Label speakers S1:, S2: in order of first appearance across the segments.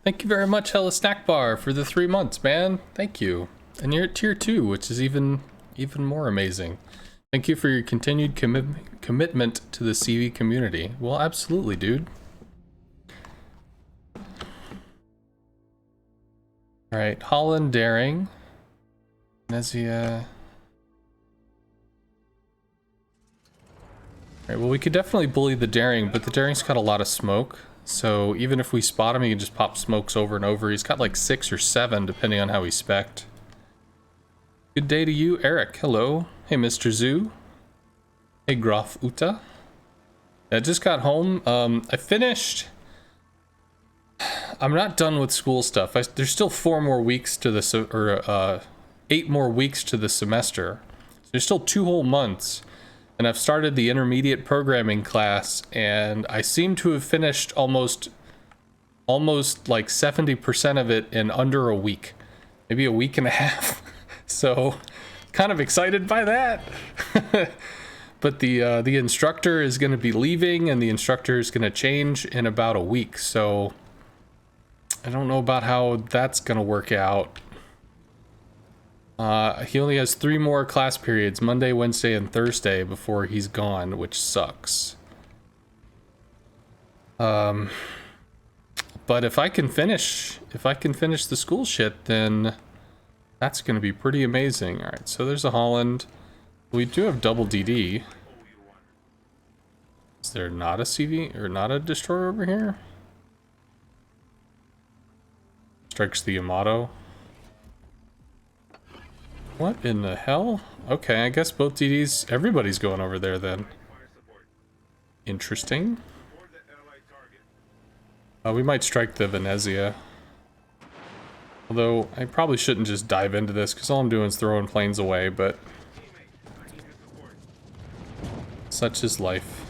S1: Thank you very much, Hella Snack Bar, for the 3 months, man. Thank you. And you're at tier 2, which is even more amazing. Thank you for your continued commitment to the CV community. Well, absolutely, dude. Alright, Holland Daring. Nezia. Alright, well, we could definitely bully the Daring, but the Daring's got a lot of smoke. So even if we spot him, he can just pop smokes over and over. He's got like 6 or 7, depending on how he's spec'd. Good day to you, Eric. Hello. Hey, Mr. Zoo. Hey, Graf Uta. I just got home. I finished... I'm not done with school stuff. There's still 4 more weeks to the... 8 more weeks to the semester. So there's still 2 whole months. And I've started the intermediate programming class, and I seem to have finished almost like 70% of it in under a week. Maybe a week and a half. So, kind of excited by that. But the instructor is going to be leaving, and the instructor is going to change in about a week. So, I don't know about how that's going to work out. He only has 3 more class periods, Monday, Wednesday, and Thursday, before he's gone, which sucks. But if I can finish the school shit, then that's gonna be pretty amazing. Alright, so there's a Holland. We do have double DD. Is there not a CV, or not a destroyer over here? Strikes the Yamato. What in the hell? Okay, I guess both DDs, everybody's going over there then. Interesting. We might strike the Venezia. Although, I probably shouldn't just dive into this, because all I'm doing is throwing planes away, but... such is life.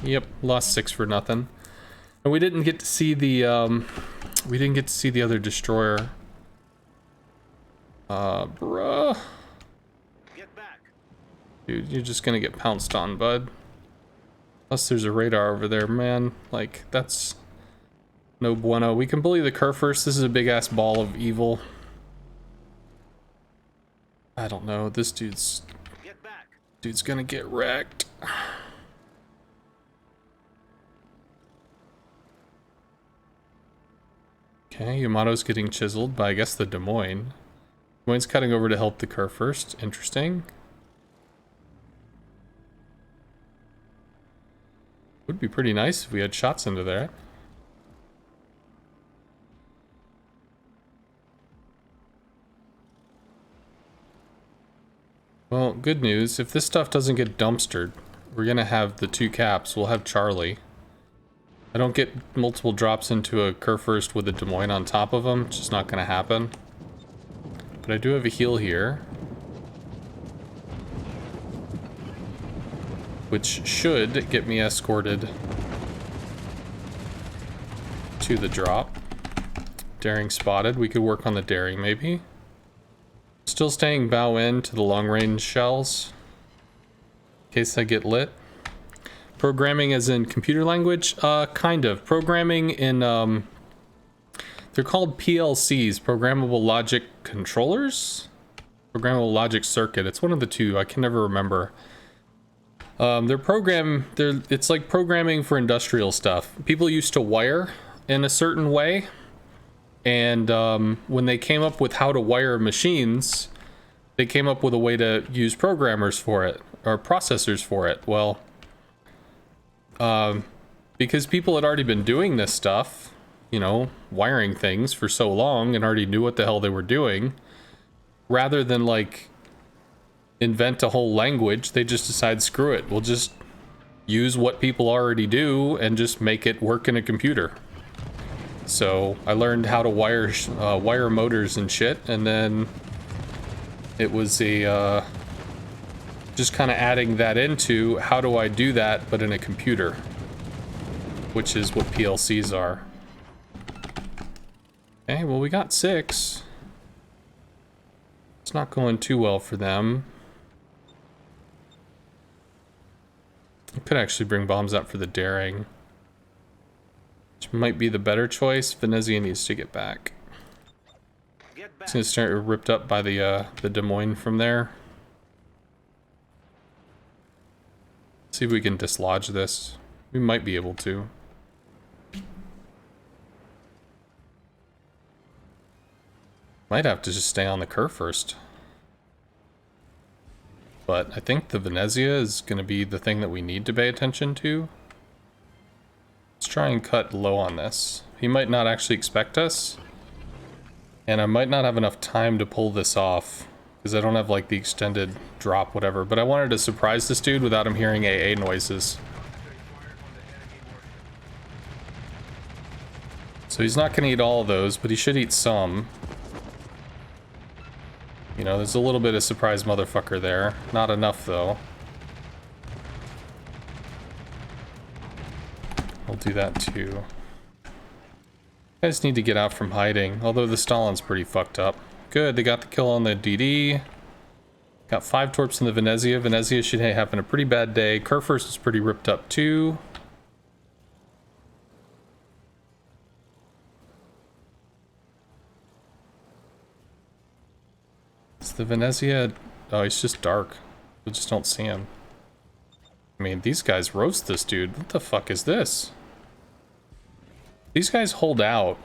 S1: Yep, lost 6 for nothing. And we didn't get to see the, other destroyer. Bruh. Get back. Dude, you're just gonna get pounced on, bud. Plus there's a radar over there, man. Like, that's no bueno. We can bully the Kerr first. This is a big-ass ball of evil. I don't know. This dude's gonna get wrecked. Okay, Yamato's getting chiseled by, I guess, the Des Moines. Des Moines cutting over to help the Kerr first. Interesting. Would be pretty nice if we had shots into there. Well, good news. If this stuff doesn't get dumpstered, we're gonna have the 2 caps. We'll have Charlie. I don't get multiple drops into a Kerr first with a Des Moines on top of them. It's just not gonna happen. But I do have a heal here. Which should get me escorted to the drop. Daring spotted. We could work on the Daring, maybe. Still staying bow in to the long-range shells. In case I get lit. Programming as in computer language? Kind of. Programming in, they're called PLCs, Programmable Logic Controllers? Programmable Logic Circuit. It's one of the two. I can never remember. It's like programming for industrial stuff. People used to wire in a certain way. And when they came up with how to wire machines, they came up with a way to use programmers for it, or processors for it. Well, because people had already been doing this stuff, you know, wiring things for so long and already knew what the hell they were doing, rather than like invent a whole language, they just decide, screw it, we'll just use what people already do and just make it work in a computer. So I learned how to wire motors and shit, and then it was a just kind of adding that into how do I do that but in a computer, which is what PLCs are. Okay, well, we got 6. It's It's not going too well for them. I could actually bring bombs out for the daring, which might be the better choice. Venezia needs to get back. It's gonna start ripped up by the Des Moines from there. See if we can dislodge this. We might be able to. Might have to just stay on the curve first. But I think the Venezia is going to be the thing that we need to pay attention to. Let's try and cut low on this. He might not actually expect us. And I might not have enough time to pull this off, because I don't have like the extended drop, whatever. But I wanted to surprise this dude without him hearing AA noises. So he's not going to eat all of those, but he should eat some. You know, there's a little bit of surprise motherfucker there. Not enough, though. I'll do that, too. You guys need to get out from hiding, although the Stalin's pretty fucked up. Good, they got the kill on the DD. Got 5 torps in the Venezia. Venezia should be having a pretty bad day. Kurfürst is pretty ripped up, too. Is the Venezia... Oh, he's just dark. We just don't see him. I mean, these guys roast this dude. What the fuck is this? These guys hold out.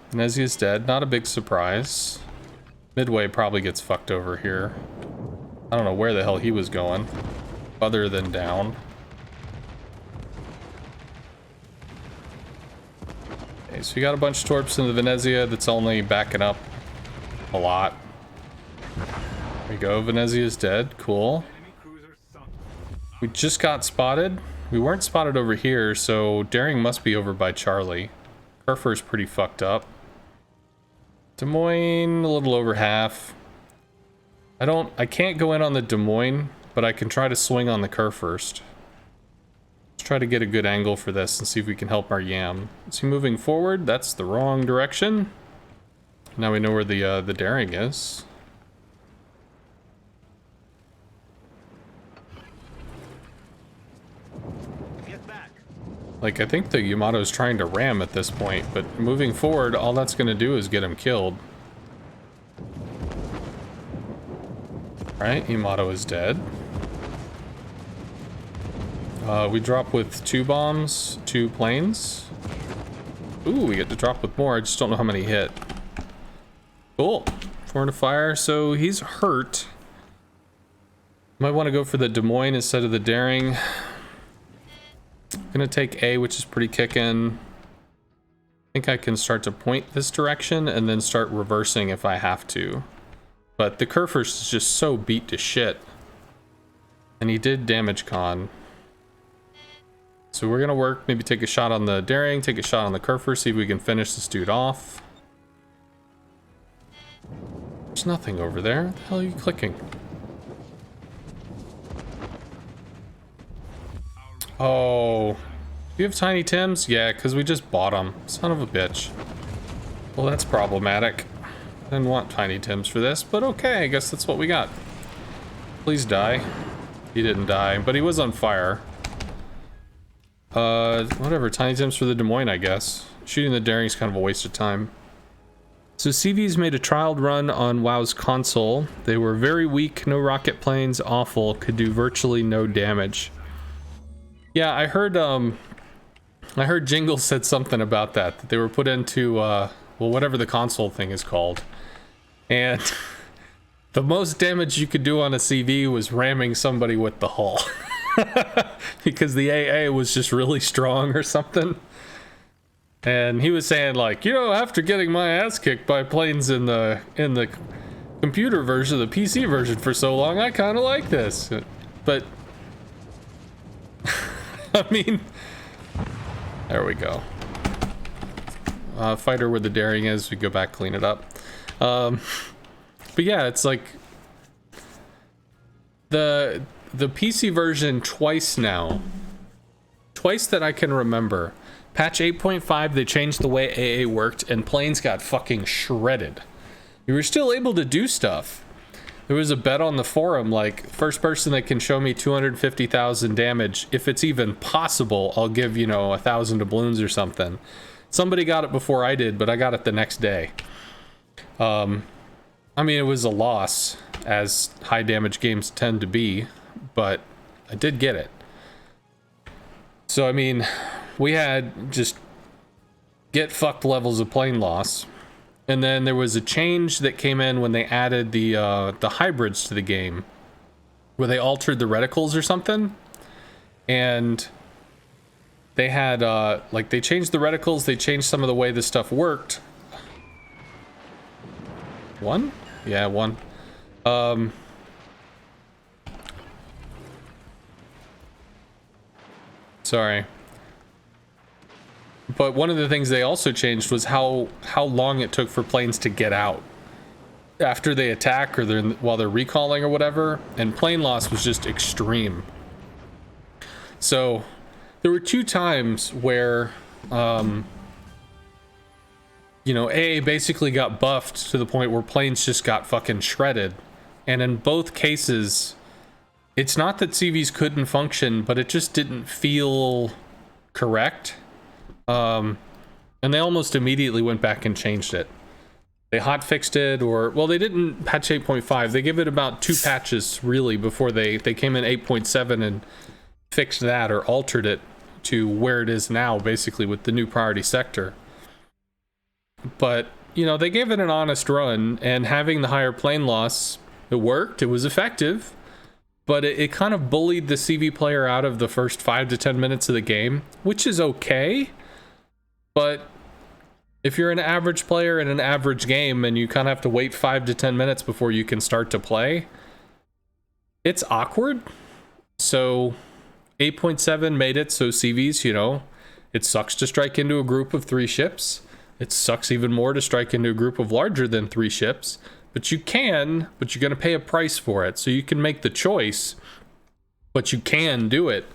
S1: Venezia's dead. Not a big surprise. Midway probably gets fucked over here. I don't know where the hell he was going, other than down. Okay, so we got a bunch of torps in the Venezia that's only backing up a lot. There we go, Venezia's dead. Cool. We just got spotted. We weren't spotted over here, so daring must be over by Charlie. Kurfürst's pretty fucked up. Des Moines, a little over half. I can't go in on the Des Moines, but I can try to swing on the Kurfürst. Let's try to get a good angle for this and see if we can help our Yam. Is he moving forward? That's the wrong direction. Now we know where the daring is. Like, I think the Yamato is trying to ram at this point, but moving forward, all that's going to do is get him killed. Alright, Yamato is dead. We drop with 2 bombs, 2 planes. Ooh, we get to drop with more, I just don't know how many hit. Cool. 4 to fire, so he's hurt. Might want to go for the Des Moines instead of the daring. Gonna take A, which is pretty kickin'. I think I can start to point this direction and then start reversing if I have to. But the Kurfürst is just so beat to shit. And he did damage con. So we're gonna work, maybe take a shot on the daring, take a shot on the Kurfürst, see if we can finish this dude off. There's nothing over there. What the hell are you clicking? Oh, do you have Tiny Tims? Yeah, because we just bought them. Son of a bitch. Well, that's problematic. I didn't want Tiny Tims for this, but okay, I guess that's what we got. Please die. He didn't die, but he was on fire. Whatever, Tiny Tims for the Des Moines, I guess. Shooting the daring is kind of a waste of time. So CV's made a trial run on WoW's console. They were very weak, no rocket planes, awful, could do virtually no damage. Yeah, I heard Jingle said something about that they were put into, well, whatever the console thing is called. And the most damage you could do on a CV was ramming somebody with the hull. Because the AA was just really strong or something. And he was saying like, you know, after getting my ass kicked by planes in the computer version, the PC version for so long, I kind of like this. But I mean, there we go. Fighter where the daring is, we go back, clean it up. But yeah, it's like the PC version twice now. Twice that I can remember. Patch 8.5, they changed the way AA worked, and planes got fucking shredded. You were still able to do stuff. There was a bet on the forum, like, first person that can show me 250,000 damage, if it's even possible, I'll give, you know, 1,000 doubloons or something. Somebody got it before I did, but I got it the next day. I mean, it was a loss, as high damage games tend to be, but I did get it. So, I mean, we had just get fucked levels of plane loss. And then there was a change that came in when they added the hybrids to the game, where they altered the reticles or something. And they had, like, they changed the reticles, they changed some of the way this stuff worked. One? Yeah, one. Sorry. But one of the things they also changed was how long it took for planes to get out after they attack or while they're recalling or whatever, and plane loss was just extreme. So there were 2 times where you know, AA basically got buffed to the point where planes just got fucking shredded. And in both cases, it's not that CVs couldn't function, but it just didn't feel correct. And they almost immediately went back and changed it. They hotfixed it, or, well, they didn't patch 8.5. They gave it about 2 patches, really, before they came in 8.7 and fixed that or altered it to where it is now, basically, with the new priority sector. But, you know, they gave it an honest run, and having the higher plane loss, it worked, it was effective, but it kind of bullied the CV player out of the first 5 to 10 minutes of the game, which is okay, but if you're an average player in an average game and you kind of have to wait 5 to 10 minutes before you can start to play, it's awkward. So 8.7 made it so CVs, you know, it sucks to strike into a group of 3 ships. It sucks even more to strike into a group of larger than 3 ships, but you can, but you're going to pay a price for it. So you can make the choice, but you can do it.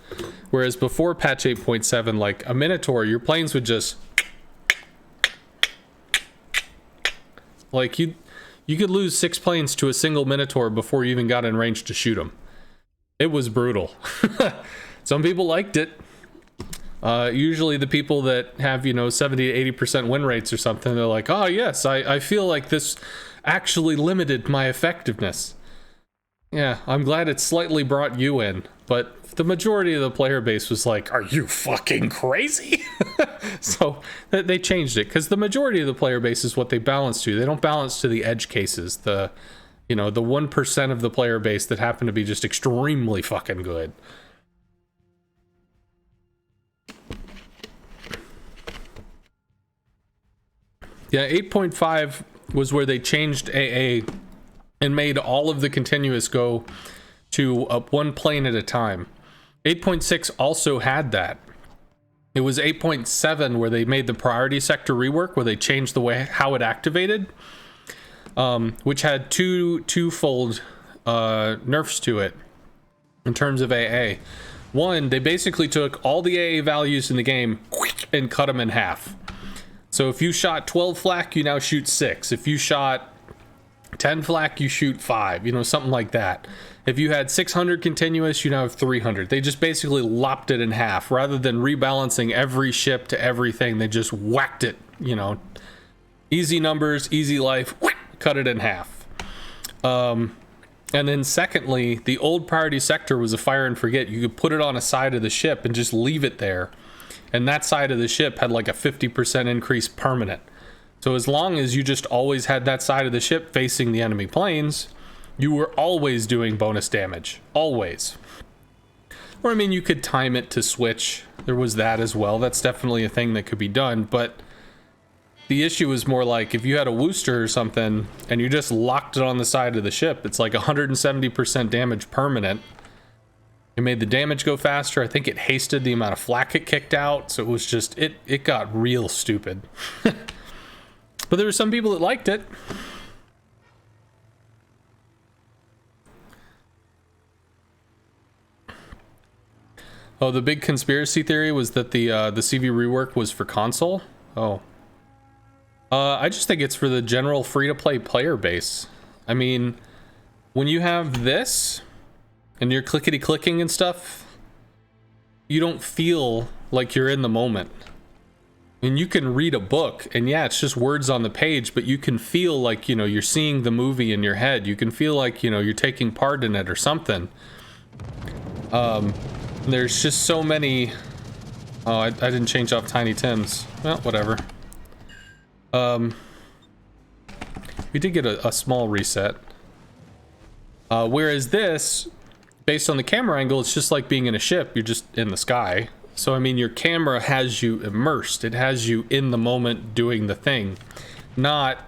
S1: Whereas before patch 8.7, like a Minotaur, your planes would just, like, you could lose 6 planes to a single Minotaur before you even got in range to shoot them. It was brutal. Some people liked it. Usually the people that have, you know, 70 to 80% win rates or something, they're like, oh yes, I feel like this actually limited my effectiveness. Yeah, I'm glad it slightly brought you in, but the majority of the player base was like, are you fucking crazy? So they changed it, because the majority of the player base is what they balance to. They don't balance to the edge cases, the, you know, the 1% of the player base that happen to be just extremely fucking good. Yeah, 8.5 was where they changed AA and made all of the continuous go to up 1 plane at a time. 8.6 also had that. It was 8.7 where they made the priority sector rework, where they changed the way how it activated, which had twofold nerfs to it in terms of AA. One, they basically took all the AA values in the game and cut them in half. So if you shot 12 flak, you now shoot 6. If you shot 10 flak, you shoot 5, you know, something like that. If you had 600 continuous, you now have 300. They just basically lopped it in half. Rather than rebalancing every ship to everything, they just whacked it, you know. Easy numbers, easy life, cut it in half. And then secondly, the old priority sector was a fire and forget. You could put it on a side of the ship and just leave it there. And that side of the ship had like a 50% increase permanent. So as long as you just always had that side of the ship facing the enemy planes, you were always doing bonus damage. Always. Or I mean, you could time it to switch. There was that as well. That's definitely a thing that could be done. But the issue is more like if you had a Wooster or something and you just locked it on the side of the ship, it's like 170% damage permanent. It made the damage go faster. I think it hasted the amount of flak it kicked out. So it was just, it got real stupid. But there were some people that liked it. Oh, the big conspiracy theory was that the CV rework was for console? Oh. I just think it's for the general free-to-play player base. I mean, when you have this, and you're clickety-clicking and stuff, you don't feel like you're in the moment. I mean, you can read a book, and yeah, it's just words on the page, but you can feel like, you know, you're seeing the movie in your head. You can feel like, you know, you're taking part in it or something. There's just so many... Oh, I didn't change off Tiny Tim's. Well, whatever. We did get a small reset. Whereas this, based on the camera angle, it's just like being in a ship. You're just in the sky. So, I mean, your camera has you immersed. It has you in the moment doing the thing. Not,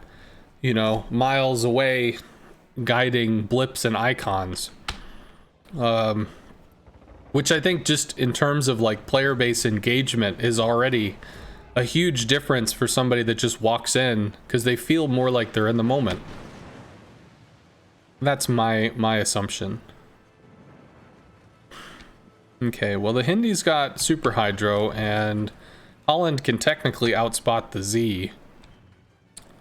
S1: you know, miles away guiding blips and icons. Which I think just in terms of like player base engagement is already a huge difference for somebody that just walks in, because they feel more like they're in the moment. That's my assumption. Okay, well the Hindi's got Super Hydro, and Holland can technically outspot the Z.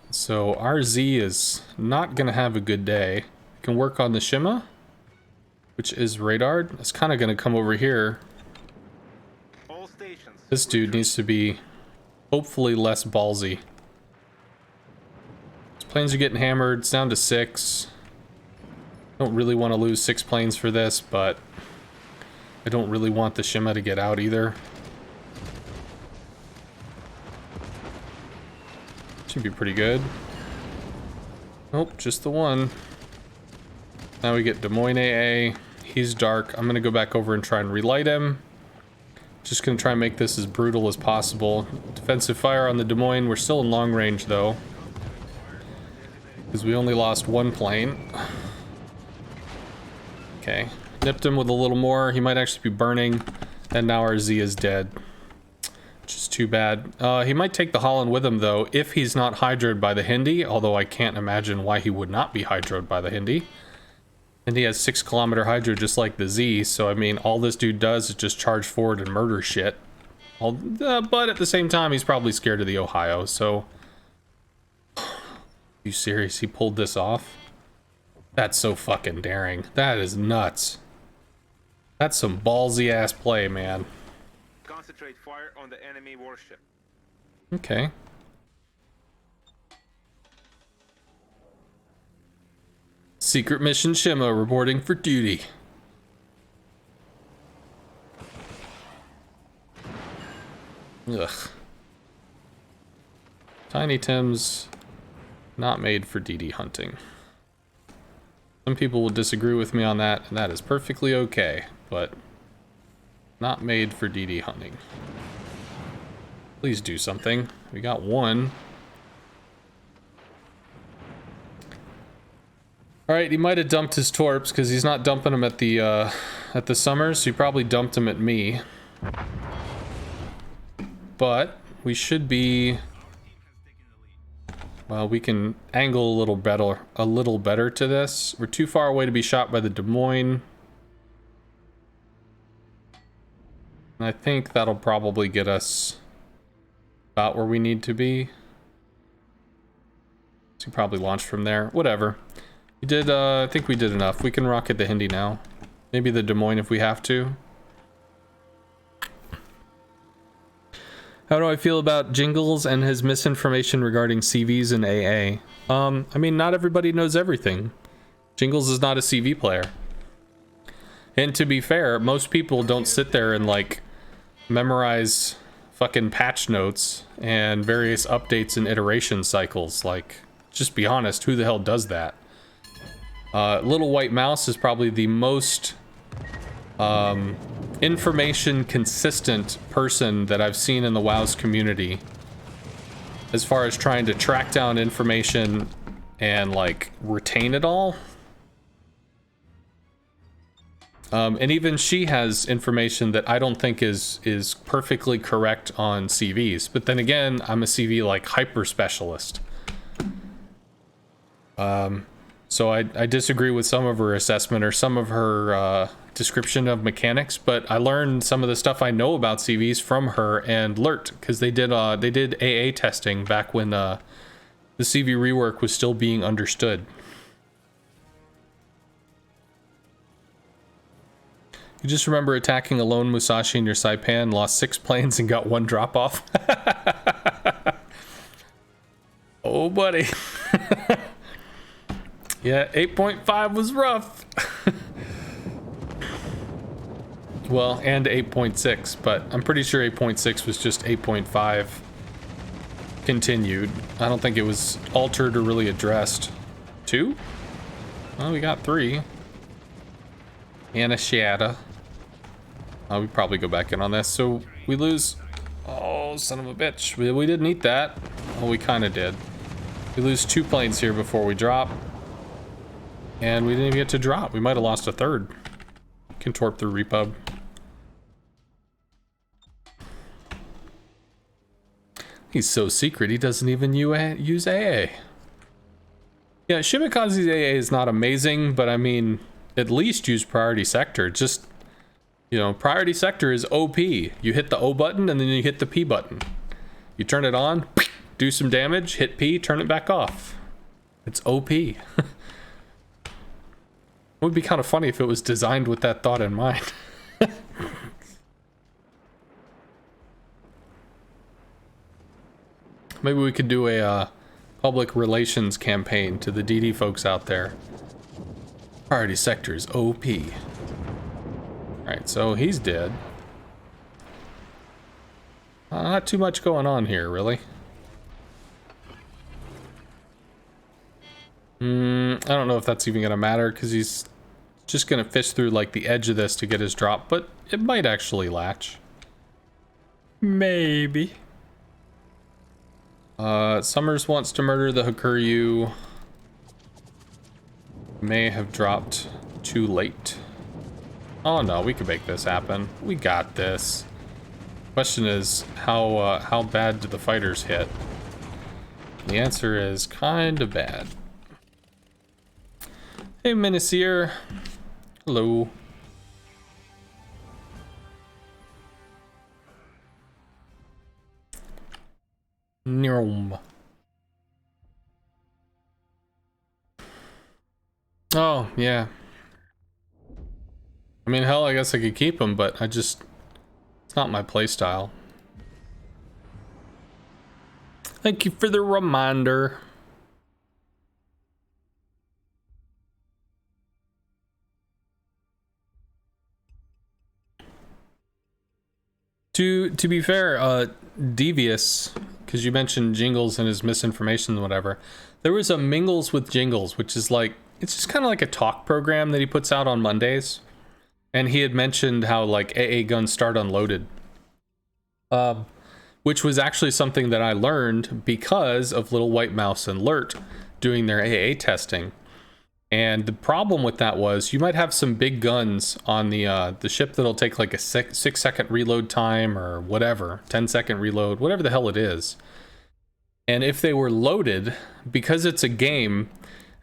S1: So our Z is not gonna have a good day. Can work on the Shima, which is radar. It's kind of gonna come over here. This dude needs to be hopefully less ballsy. These planes are getting hammered. It's down to 6. Don't really want to lose 6 planes for this, but I don't really want the Shima to get out either. Should be pretty good. Nope, just the one. Now we get Des Moines AA. He's dark. I'm gonna go back over and try and relight him. Just gonna try and make this as brutal as possible. Defensive fire on the Des Moines. We're still in long range though, because we only lost 1 plane. Okay, nipped him with a little more. He might actually be burning, and now our Z is dead, which is too bad. He might take the Holland with him though, if he's not hydroed by the Hindi, although I can't imagine why he would not be hydroed by the Hindi. And he has 6-kilometer hydro just like the Z, so I mean, all this dude does is just charge forward and murder shit. But at the same time, he's probably scared of the Ohio, so... You serious? He pulled this off? That's so fucking daring. That is nuts. That's some ballsy ass play, man.
S2: Concentrate fire on the enemy warship.
S1: Okay. Secret mission Shima reporting for duty. Ugh. Tiny Tim's not made for DD hunting. Some people will disagree with me on that, and that is perfectly okay, but not made for DD hunting. Please do something. We got 1. Alright, he might have dumped his torps, because he's not dumping them at the Summers, so he probably dumped them at me. But we should be... Well, we can angle a little better to this. We're too far away to be shot by the Des Moines. And I think that'll probably get us about where we need to be. So we probably launch from there. Whatever. We did, I think we did enough. We can rocket the Hindi now. Maybe the Des Moines if we have to. How do I feel about Jingles and his misinformation regarding CVs and AA? I mean, not everybody knows everything. Jingles is not a CV player. And to be fair, most people don't sit there and, like, memorize fucking patch notes and various updates and iteration cycles. Like, just be honest, who the hell does that? Little White Mouse is probably the most information consistent person that I've seen in the WoW's community as far as trying to track down information and like retain it all. And even she has information that I don't think is perfectly correct on CVs, but then again, I'm a CV like hyper specialist. So I disagree with some of her assessment or some of her description of mechanics, but I learned some of the stuff I know about CVs from her and LERT, because they did AA testing back when the CV rework was still being understood. You just remember attacking a lone Musashi in your Saipan, lost 6 planes and got 1 drop off. Oh, buddy. Yeah, 8.5 was rough. Well, and 8.6, but I'm pretty sure 8.6 was just 8.5 continued. I don't think it was altered or really addressed. 2? Well, we got 3. And a Shiata. We probably go back in on this. So we lose... Oh, son of a bitch. We didn't eat that. Well, we kind of did. We lose 2 planes here before we drop. And we didn't even get to drop. We might have lost a 3rd. Can torp through repub. He's so secret, he doesn't even use AA. Yeah, Shimikaze's AA is not amazing, but I mean, at least use priority sector. Just, you know, priority sector is OP. You hit the O button and then you hit the P button. You turn it on, do some damage, hit P, turn it back off. It's OP. It would be kind of funny if it was designed with that thought in mind. Maybe we could do a public relations campaign to the DD folks out there. Priority sectors OP. Alright, so he's dead. Not too much going on here, really. I don't know if that's even gonna matter, because he's just gonna fish through like the edge of this to get his drop, but it might actually latch. Maybe. Summers wants to murder the Hakuryu. May have dropped too late. Oh no, we can make this happen. We got this. Question is, how bad do the fighters hit? The answer is kind of bad. Hey, Menacir. Hello. Gnome. Oh, yeah. I mean, hell, I guess I could keep him, but it's not my playstyle. Thank you for the reminder. To be fair, Devious, because you mentioned Jingles and his misinformation and whatever, there was a Mingles with Jingles, which is like, it's just kind of like a talk program that he puts out on Mondays. And he had mentioned how like AA guns start unloaded. Which was actually something that I learned because of Little White Mouse and LERT doing their AA testing. And the problem with that was you might have some big guns on the ship that'll take like a 6-second reload time or whatever, 10-second reload, whatever the hell it is. And if they were loaded, because it's a game,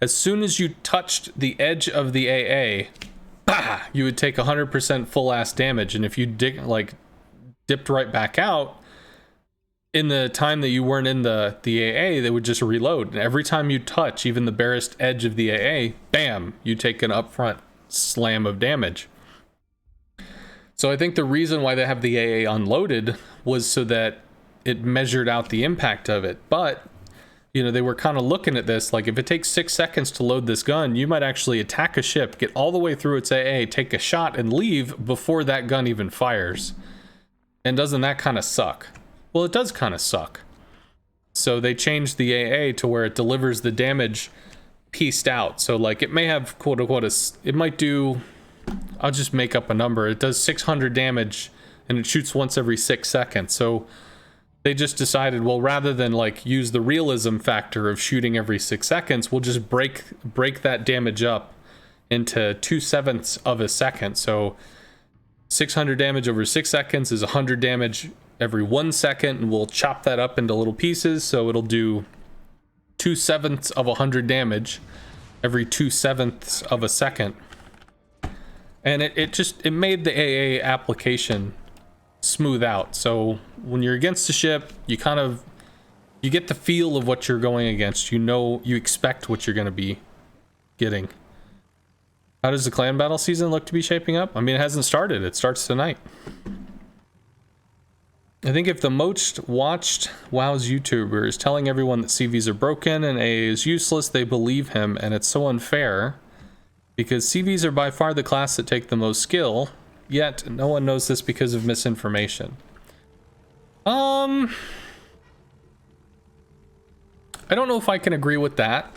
S1: as soon as you touched the edge of the AA, bah, you would take 100% full ass damage. And if you dipped right back out, in the time that you weren't in the AA, they would just reload. And every time you touch even the barest edge of the AA, bam, you take an upfront slam of damage. So I think the reason why they have the AA unloaded was so that it measured out the impact of it. But, you know, they were kind of looking at this, like if it takes 6 seconds to load this gun, you might actually attack a ship, get all the way through its AA, take a shot, and leave before that gun even fires. And doesn't that kind of suck? Well, it does kind of suck. So they changed the AA to where it delivers the damage pieced out. So like it may have quote unquote, it might do, I'll just make up a number. It does 600 damage and it shoots once every 6 seconds. So they just decided, well, rather than like use the realism factor of shooting every 6 seconds, we'll just break that damage up into 2/7 of a second. So 600 damage over 6 seconds is 100 damage every 1 second, and we'll chop that up into little pieces, so it'll do 2/7 of 100 damage every 2/7 of a second. And it made the AA application smooth out. So when you're against a ship, you get the feel of what you're going against. You know, you expect what you're going to be getting. How does the clan battle season look to be shaping up? I mean, it hasn't started. It starts tonight. I think if the most watched WoW's YouTuber is telling everyone that CVs are broken and AA is useless, they believe him, and it's so unfair because CVs are by far the class that take the most skill, yet no one knows this because of misinformation. I don't know if I can agree with that.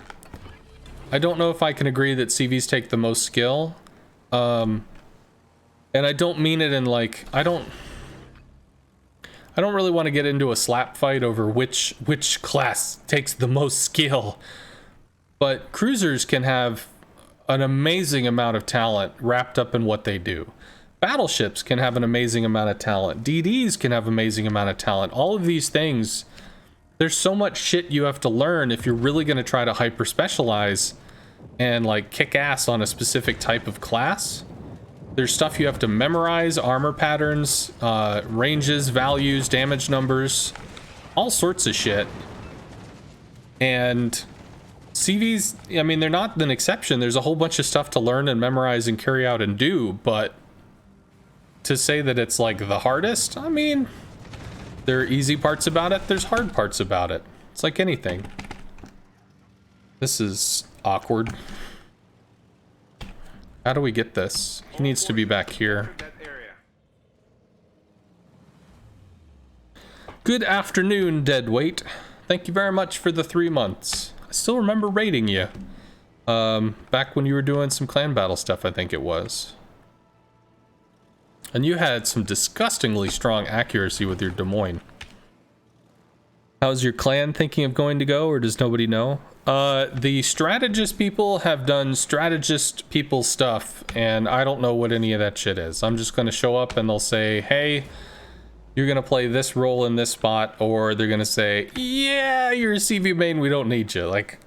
S1: I don't know if I can agree that CVs take the most skill. And I don't mean it in like, I don't really want to get into a slap fight over which class takes the most skill. But cruisers can have an amazing amount of talent wrapped up in what they do. Battleships can have an amazing amount of talent. DDs can have an amazing amount of talent. All of these things, there's so much shit you have to learn if you're really going to try to hyper specialize and like kick ass on a specific type of class. There's stuff you have to memorize, armor patterns, ranges, values, damage numbers, all sorts of shit. And CVs, I mean, they're not an exception. There's a whole bunch of stuff to learn and memorize and carry out and do, but to say that it's like the hardest, I mean, there are easy parts about it, there's hard parts about it. It's like anything. This is awkward. How do we get this? He needs to be back here. Good afternoon, Deadweight. Thank you very much for the 3 months. I still remember rating you. Back when you were doing some clan battle stuff, I think it was. And you had some disgustingly strong accuracy with your Des Moines. How's your clan thinking of going to go, or does nobody know? The strategist people have done strategist people stuff, and I don't know what any of that shit is. I'm just gonna show up and they'll say, hey, you're gonna play this role in this spot, or they're gonna say, yeah, you're a CV main, we don't need you. Like,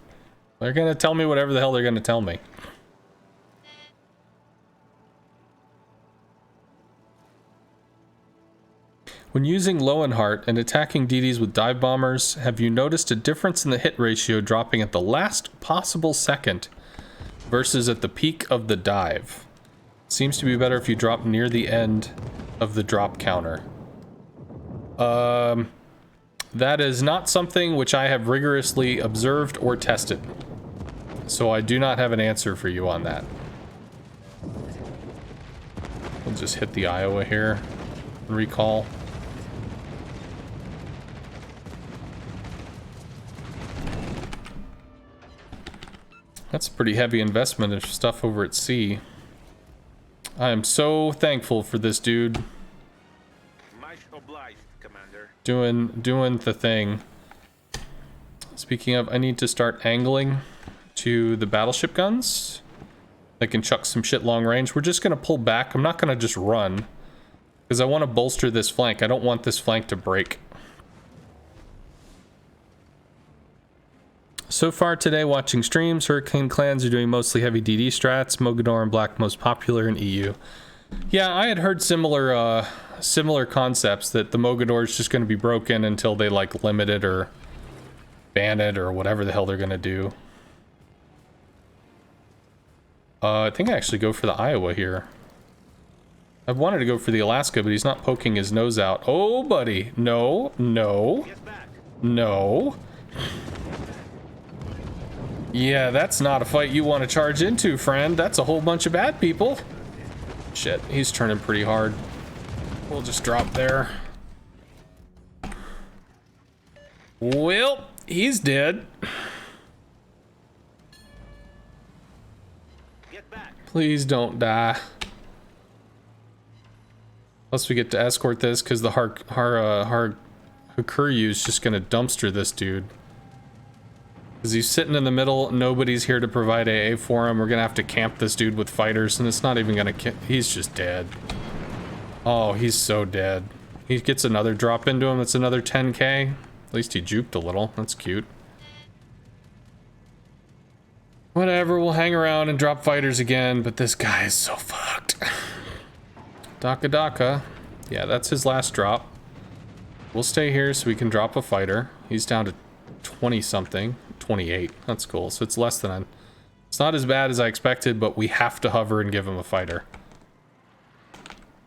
S1: they're gonna tell me whatever the hell they're gonna tell me. When using Lowenhart and attacking DDs with dive bombers, have you noticed a difference in the hit ratio dropping at the last possible second versus at the peak of the dive? Seems to be better if you drop near the end of the drop counter. That is not something which I have rigorously observed or tested. So I do not have an answer for you on that. We'll just hit the Iowa here and recall. That's a pretty heavy investment of stuff over at sea. I am so thankful for this dude.
S2: Much obliged, Commander.
S1: Doing the thing. Speaking of, I need to start angling to the battleship guns. They can chuck some shit long range. We're just gonna pull back. I'm not gonna just run, because I want to bolster this flank. I don't want this flank to break. So far today, watching streams, Hurricane clans are doing mostly heavy DD strats, Mogador and Black most popular in EU. Yeah, I had heard similar concepts that the Mogador is just going to be broken until they like limit it or ban it or whatever the hell they're going to do. I think I actually go for the Iowa here. I wanted to go for the Alaska, but he's not poking his nose out. Oh, buddy. No, no, no. Yeah, that's not a fight you want to charge into, friend. That's a whole bunch of bad people. Shit, he's turning pretty hard. We'll just drop there. Well, he's dead.
S2: Get back.
S1: Please don't die. Plus we get to escort this because the Hakuryu is just gonna dumpster this dude. Because he's sitting in the middle, nobody's here to provide AA for him. We're gonna have to camp this dude with fighters, and it's not even gonna he's just dead. Oh, he's so dead. He gets another drop into him, that's another 10k. At least he juked a little, that's cute. Whatever, we'll hang around and drop fighters again, but this guy is so fucked. Daka Daka. Yeah, that's his last drop. We'll stay here so we can drop a fighter. He's down to 20 something. 28. That's cool. So it's less than... It's not as bad as I expected, but we have to hover and give him a fighter.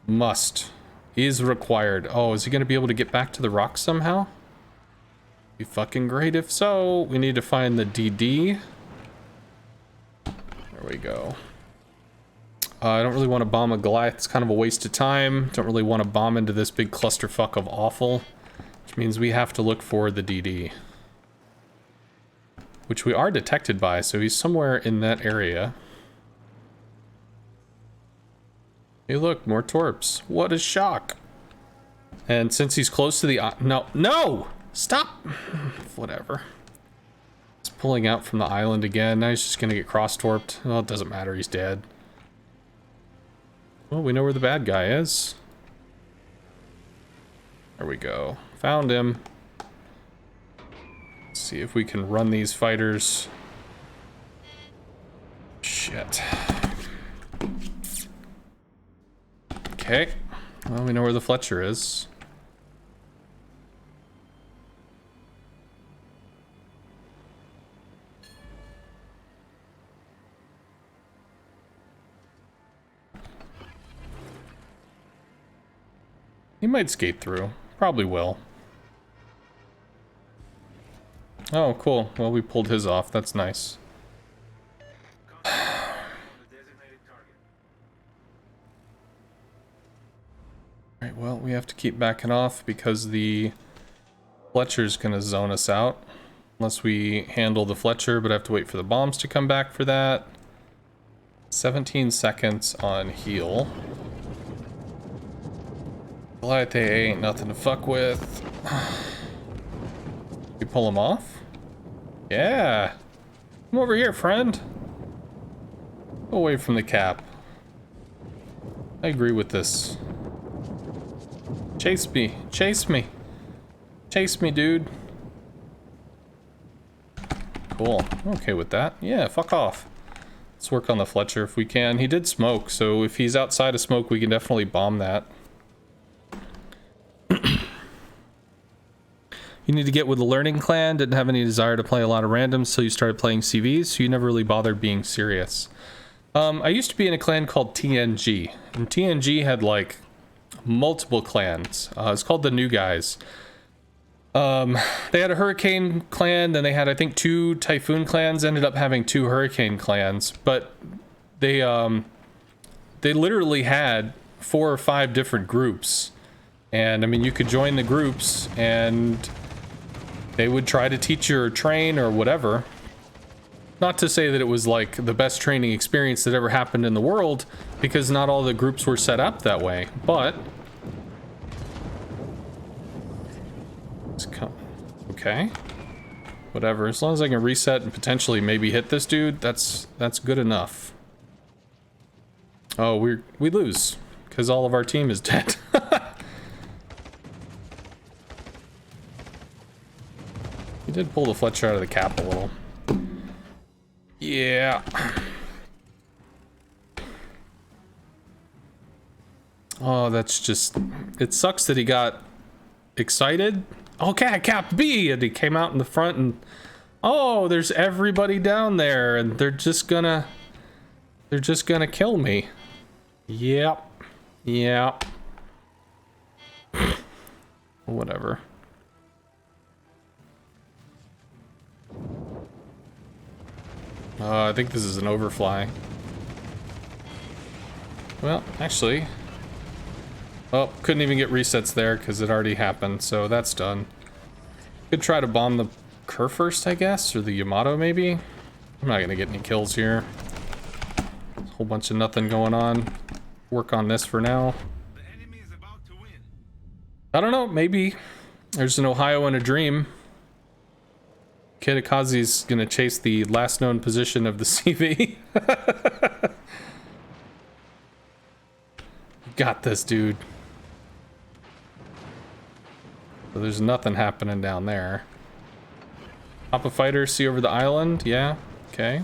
S1: Must. Is required. Oh, is he going to be able to get back to the rock somehow? Be fucking great if so. We need to find the DD. There we go. I don't really want to bomb a Goliath. It's kind of a waste of time. Don't really want to bomb into this big clusterfuck of awful. Which means we have to look for the DD. Which we are detected by, so he's somewhere in that area. Hey look, more torps. What a shock. And since he's close to the... No! No! Stop! Whatever. He's pulling out from the island again. Now he's just gonna get cross-torped. Well, it doesn't matter. He's dead. Well, we know where the bad guy is. There we go. Found him. Let's see if we can run these fighters. Shit. Okay. Well, we know where the Fletcher is. He might skate through. Probably will. Oh, cool. Well, we pulled his off. That's nice. Right, well, we have to keep backing off because the Fletcher's gonna zone us out. Unless we handle the Fletcher, but I have to wait for the bombs to come back for that. 17 seconds on heal. Goliath ain't nothing to fuck with. You pull him off? Yeah. Come over here, friend. Go away from the cap. I agree with this. Chase me. Chase me. Chase me, dude. Cool. I'm okay with that. Yeah, fuck off. Let's work on the Fletcher if we can. He did smoke, so if he's outside of smoke, we can definitely bomb that. You need to get with the learning clan. Didn't have any desire to play a lot of randoms till you started playing CVs, so you never really bothered being serious. I used to be in a clan called TNG, and TNG had like multiple clans. It's called the New Guys. They had a Hurricane clan, then they had I think 2 Typhoon clans. Ended up having 2 Hurricane clans, but they literally had 4 or 5 different groups. And I mean, you could join the groups and they would try to teach you or train or whatever. Not to say that it was like the best training experience that ever happened in the world, because not all the groups were set up that way, but... Okay. Whatever, as long as I can reset and potentially maybe hit this dude, that's good enough. Oh, we lose, because all of our team is dead. He did pull the Fletcher out of the cap a little. Yeah. Oh, that's just... It sucks that he got excited. Okay, cap B! And he came out in the front and... Oh, there's everybody down there and they're just gonna kill me. Yep. Yep. Whatever. I think this is an overfly. Well, actually... Oh, couldn't even get resets there because it already happened, so that's done. Could try to bomb the Kerr first, I guess, or the Yamato maybe? I'm not gonna get any kills here. A whole bunch of nothing going on. Work on this for now.
S2: The enemy is about to win.
S1: I don't know, maybe. There's an Ohio in a dream. Kitakazi's gonna chase the last known position of the CV. Got this, dude. So there's nothing happening down there. Pop a fighter, see over the island? Yeah, okay.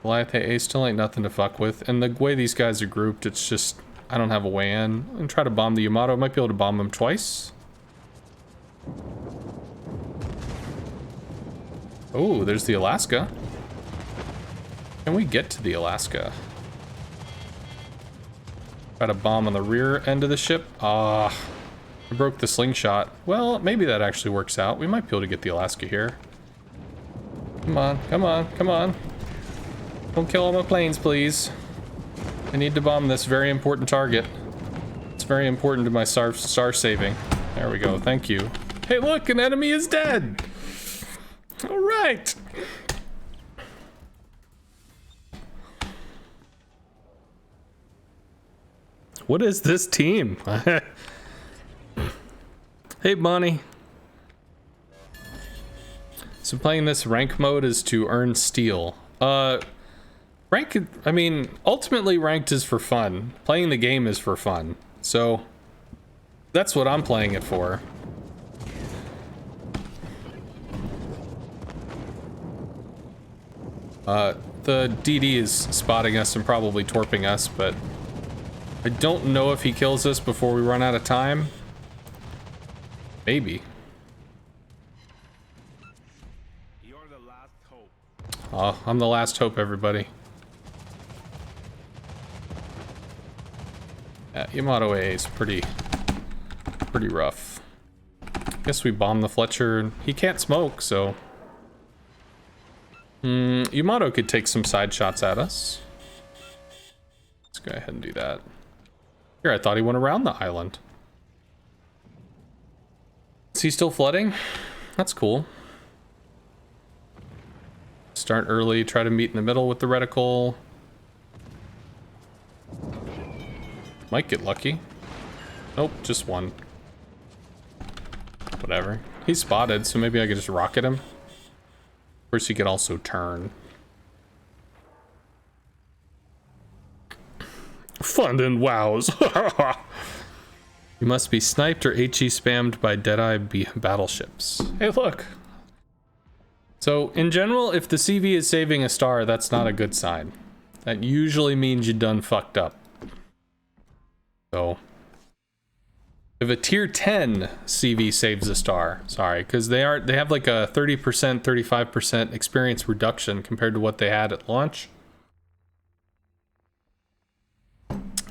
S1: Goliath AA still ain't nothing to fuck with. And the way these guys are grouped, it's just... I don't have a way in. I'm gonna try to bomb the Yamato. Might be able to bomb him twice. Oh, there's the Alaska. Can we get to the Alaska? Try to bomb on the rear end of the ship. Ah, I broke the slingshot. Well, maybe that actually works out. We might be able to get the Alaska here. Come on, come on, come on. Don't kill all my planes, please. I need to bomb this very important target. It's very important to my star saving. There we go, thank you. Hey look, an enemy is dead! Alright! What is this team? Hey, Bonnie. So playing this rank mode is to earn steel. Rank, I mean, ultimately ranked is for fun. Playing the game is for fun. So that's what I'm playing it for. The DD is spotting us and probably torping us, but I don't know if he kills us before we run out of time. Maybe.
S2: You're the last hope.
S1: Oh, I'm the last hope, everybody. Yeah, Yamato A is pretty rough. Guess we bomb the Fletcher. He can't smoke, so... Yamato could take some side shots at us. Let's go ahead and do that. Here, I thought he went around the island. Is he still flooding? That's cool. Start early, try to meet in the middle with the reticle. Might get lucky. Nope, just one. Whatever. He's spotted, so maybe I could just rocket him. Of course, you could also turn. Fun and wows. You must be sniped or HE spammed by Deadeye battleships. Hey, look. So, in general, if the CV is saving a star, that's not a good sign. That usually means you done fucked up. So, if a tier 10 CV saves a star, sorry, because they have like a 30%, 35% experience reduction compared to what they had at launch.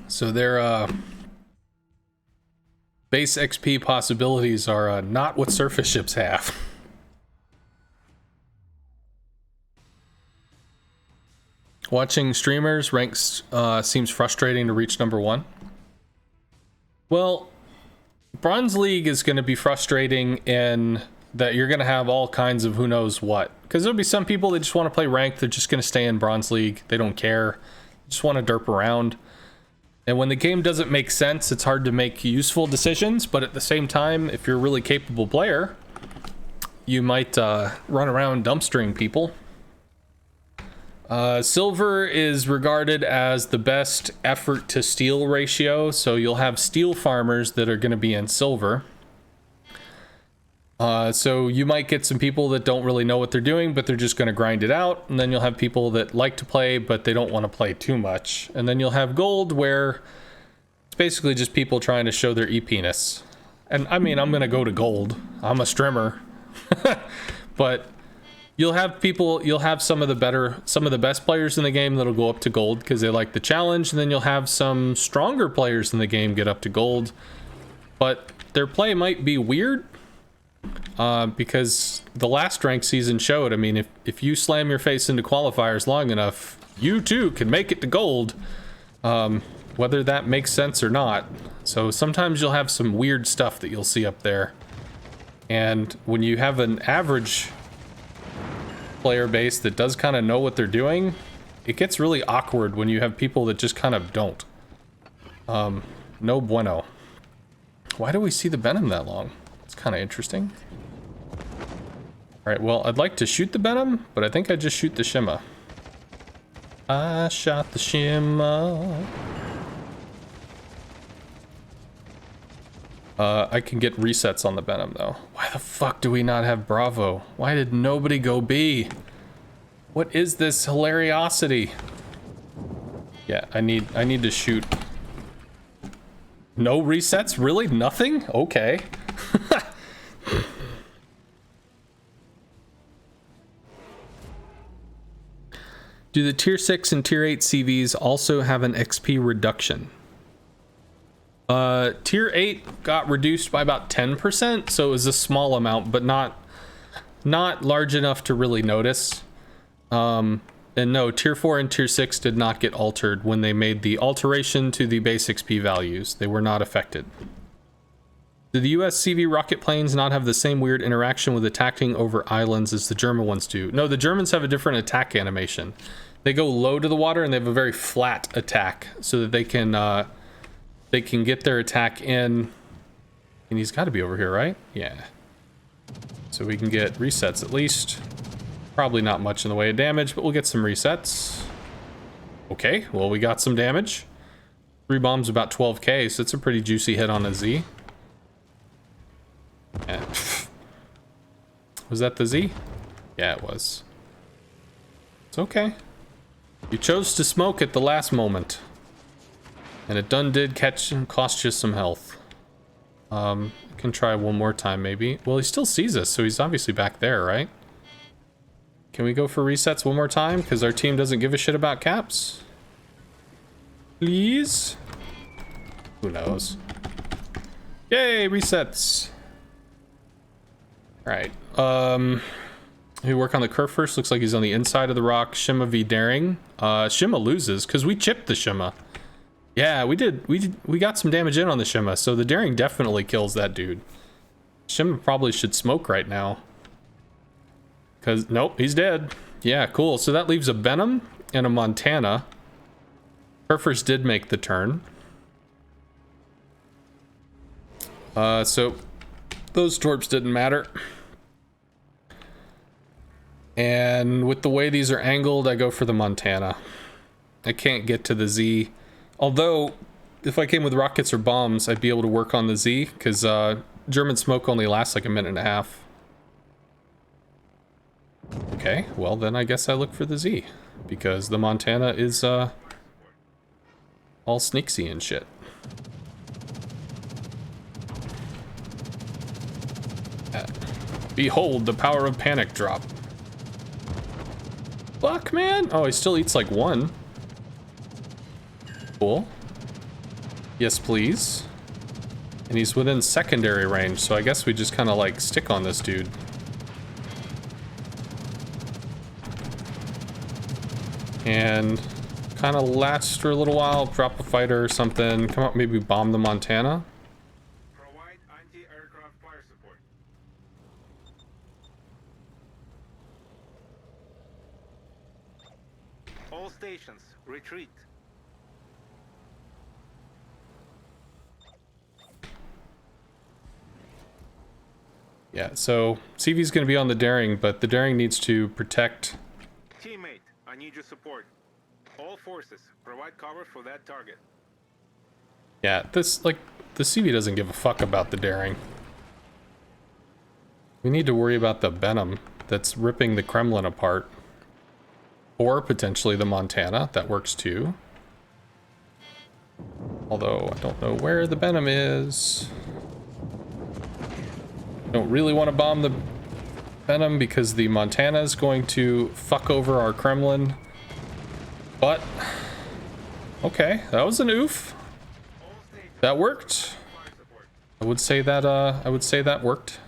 S1: So their base XP possibilities are not what surface ships have. Watching streamers ranks seems frustrating to reach #1. Well, Bronze League is going to be frustrating in that you're going to have all kinds of who knows what. Because there'll be some people that just want to play ranked, they're just going to stay in Bronze League. They don't care. Just want to derp around. And when the game doesn't make sense, it's hard to make useful decisions. But at the same time, if you're a really capable player, you might run around dumpstering people. Silver is regarded as the best effort to steel ratio, so you'll have steel farmers that are going to be in silver. So you might get some people that don't really know what they're doing, but they're just going to grind it out, and then you'll have people that like to play, but they don't want to play too much. And then you'll have gold, where it's basically just people trying to show their EP-ness. And I mean, I'm going to go to gold. I'm a strimmer. But... you'll have some of the best players in the game that'll go up to gold because they like the challenge, and then you'll have some stronger players in the game get up to gold. But their play might be weird, because the last ranked season showed, I mean, if you slam your face into qualifiers long enough, you too can make it to gold, whether that makes sense or not. So sometimes you'll have some weird stuff that you'll see up there. And when you have an average player base that does kind of know what they're doing, it gets really awkward when you have people that just kind of don't. No bueno. Why do we see the Venom that long? It's kind of interesting. Alright, well, I'd like to shoot the Venom, but I think I just shoot the Shima. I shot the Shima. I can get resets on the Venom, though. Why the fuck do we not have Bravo? Why did nobody go B? What is this hilariosity? Yeah, I need to shoot. No resets? Really? Nothing? Okay. Do the tier 6 and tier 8 CVs also have an XP reduction? Tier 8 got reduced by about 10%, so it was a small amount, but not large enough to really notice. And no, tier 4 and tier 6 did not get altered when they made the alteration to the base XP values. They were not affected. Do the US CV rocket planes not have the same weird interaction with attacking over islands as the German ones do? No, the Germans have a different attack animation. They go low to the water and they have a very flat attack so that they can get their attack in. And he's got to be over here, right? Yeah. So we can get resets at least. Probably not much in the way of damage, but we'll get some resets. Okay, well, we got some damage. 3 bombs, about 12k, so it's a pretty juicy hit on a Z. Yeah. Was that the Z? Yeah, it was. It's okay. You chose to smoke at the last moment. And it done did cost you some health. Can try one more time, maybe. Well, he still sees us, so he's obviously back there, right? Can we go for resets one more time? Because our team doesn't give a shit about caps. Please? Who knows? Yay, resets! Alright, we work on the curve first. Looks like he's on the inside of the rock. Shima v Daring. Shima loses, because we chipped the Shima. Yeah, we did. We got some damage in on the Shima, so the Daring definitely kills that dude. Shima probably should smoke right now. Because, nope, he's dead. Yeah, cool. So that leaves a Benham and a Montana. Perfers did make the turn. So those torps didn't matter. And with the way these are angled, I go for the Montana. I can't get to the Z. Although, if I came with rockets or bombs, I'd be able to work on the Z, because German smoke only lasts like a minute and a half. Okay, well then I guess I look for the Z, because the Montana is all sneaksy and shit. Behold the power of panic drop. Fuck, man. Oh, he still eats like 1. Cool. Yes, please. And he's within secondary range, so I guess we just kind of like stick on this dude. And kind of last for a little while, drop a fighter or something, come up, maybe bomb the Montana.
S2: Provide anti-aircraft fire support. All stations, retreat.
S1: Yeah, so CV's gonna be on the Daring, but the Daring needs to protect.
S2: Teammate, I need your support. All forces, provide cover for that target.
S1: Yeah, this, like, the CV doesn't give a fuck about the Daring. We need to worry about the Benham that's ripping the Kremlin apart. Or potentially the Montana, that works too. Although, I don't know where the Benham is. Don't really want to bomb the Benham because the Montana is going to fuck over our Kremlin. But, okay, that was an oof. That worked. I would say that worked.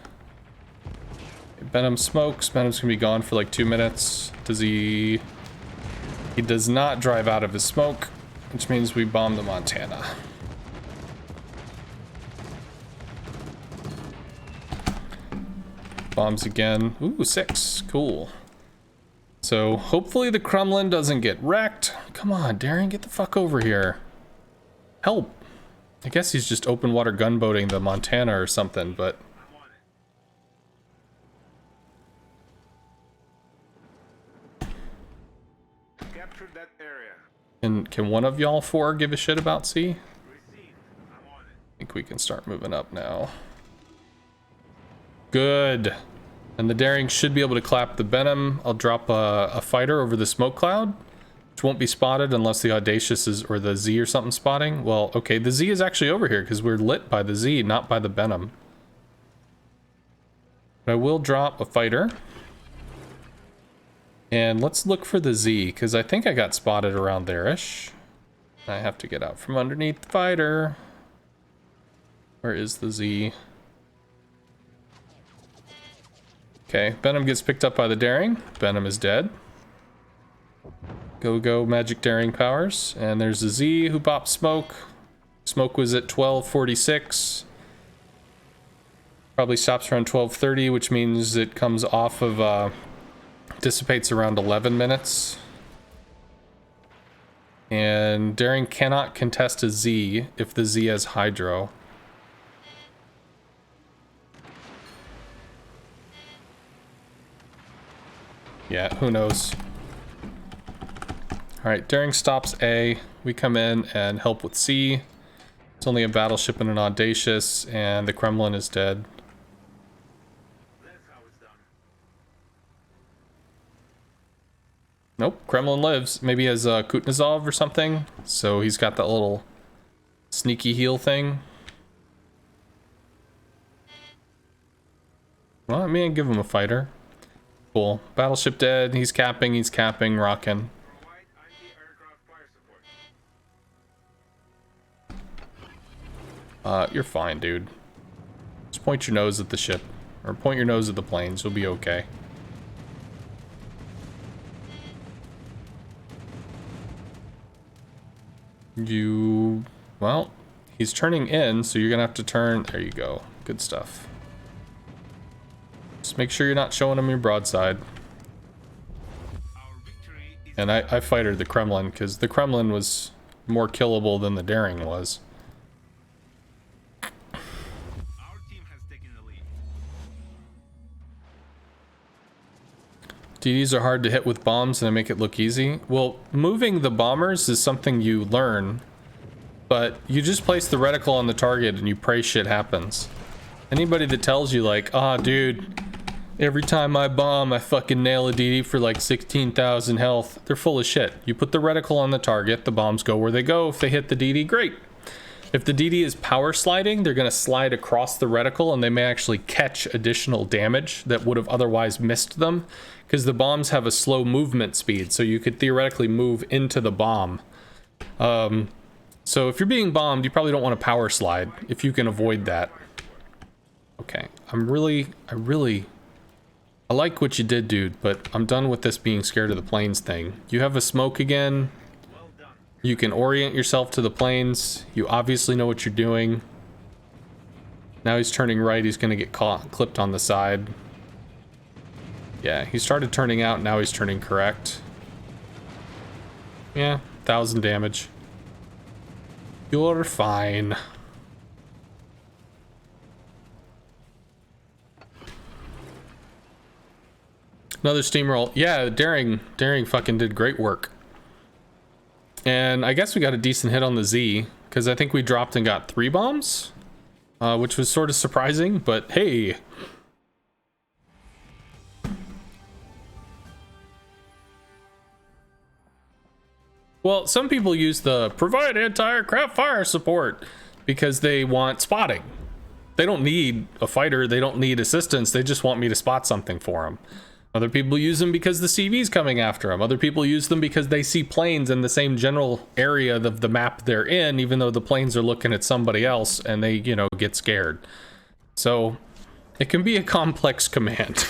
S1: Benham smokes. Benham's gonna be gone for like 2 minutes. Does he? He does not drive out of his smoke, which means we bomb the Montana. Bombs again. Ooh, 6. Cool. So hopefully the Kremlin doesn't get wrecked. Come on, Daring, get the fuck over here. Help. I guess he's just open water gunboating the Montana or something, but...
S2: Capture that area.
S1: Can one of y'all 4 give a shit about C?
S2: Received. I'm on it.
S1: I think we can start moving up now. Good. And the Daring should be able to clap the Venom. I'll drop a fighter over the smoke cloud, which won't be spotted unless the Audacious is, or the Z or something spotting. Well, okay, the Z is actually over here because we're lit by the Z, not by the Venom. But I will drop a fighter. And let's look for the Z, because I think I got spotted around there-ish. I have to get out from underneath the fighter. Where is the Z? Okay, Venom gets picked up by the Daring. Venom is dead. Go magic Daring powers. And there's the Z who popped smoke. Smoke was at 12:46. Probably stops around 12:30, which means it comes off of, dissipates around 11 minutes. And Daring cannot contest a Z if the Z has Hydro. Yeah, who knows? Alright, Daring stops A. We come in and help with C. It's only a battleship and an Audacious, and the Kremlin is dead.
S2: That's how it's done.
S1: Nope, Kremlin lives. Maybe he has Kutnezov or something. So he's got that little sneaky heal thing. Well, I mean, give him a fighter. Cool. Battleship dead. He's capping, rocking.
S2: Provide anti-aircraft fire support.
S1: You're fine, dude. Just point your nose at the ship. Or point your nose at the planes. You'll be okay. Well, he's turning in, so you're gonna have to turn. There you go. Good stuff. Just make sure you're not showing him your broadside.
S2: Our victory is
S1: And I fightered the Kremlin, because the Kremlin was more killable than the Daring was.
S2: our team has taken the lead.
S1: DDs are hard to hit with bombs and I make it look easy. Well, moving the bombers is something you learn, but you just place the reticle on the target and you pray shit happens. Anybody that tells you like, dude, every time I bomb, I fucking nail a DD for like 16,000 health, they're full of shit. You put the reticle on the target, the bombs go where they go. If they hit the DD, great. If the DD is power sliding, they're gonna slide across the reticle and they may actually catch additional damage that would have otherwise missed them, because the bombs have a slow movement speed, so you could theoretically move into the bomb. So if you're being bombed, you probably don't want to power slide if you can avoid that. Okay, I like what you did, dude, but I'm done with this being scared of the planes thing. You have a smoke again.
S2: Well done.
S1: You can orient yourself to the planes. You obviously know what you're doing. Now he's turning right. He's going to get clipped on the side. Yeah, he started turning out. Now he's turning correct. Yeah, 1,000 damage. You're fine. Another steamroll. Yeah, Daring fucking did great work. And I guess we got a decent hit on the Z, because I think we dropped and got 3 bombs, which was sort of surprising, but hey. Well, some people use the provide anti-aircraft fire support because they want spotting. They don't need a fighter, they don't need assistance, they just want me to spot something for them. Other people use them because the CV's coming after them. Other people use them because they see planes in the same general area of the map they're in, even though the planes are looking at somebody else and they, get scared. So it can be a complex command.